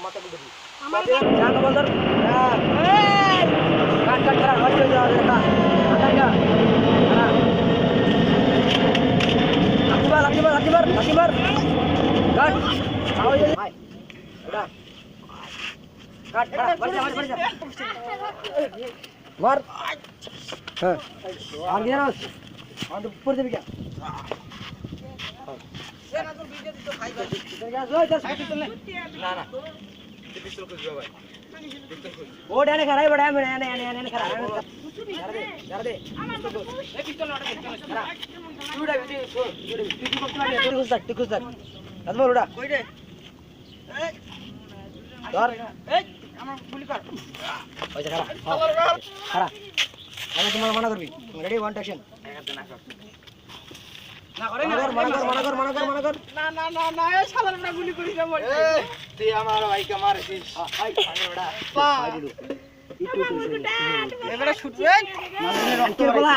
মাথা গুলো দিই যা কমান্ডার কাট কাট করা নষ্ট হয়ে যাবে এটা আটাইগা লাকিবার কাট আওয়াজ ভাই এটা কাট বাড়ি যা মার হ্যাঁ আর গিয়ে না আমাদের উপর দেবি কে না তো ভিডিও দিতে খাই ভাই না না পিস্তল খুঁজবে ভাই ও ডানে খারাই বড় এনে খারাই ধর দে আমার এই পিস্তল ওটা খরা তুইডা ভিডিও তুই কি করতে পারবি তুই খুঁজ থাক আজ বল ওটা কই রে এই ধর এই আমার গুলি কর ওই যে খারা আমি তোমার মানা করবি রেডি ওয়ান অ্যাকশন না করে না মানা কর না এই শালার না গুলি করি না মরে তুই আমার ভাইকে মারছিস ভাই ওটা ভাই দিলু এবারে শুট রে মারলে রক্ত বলা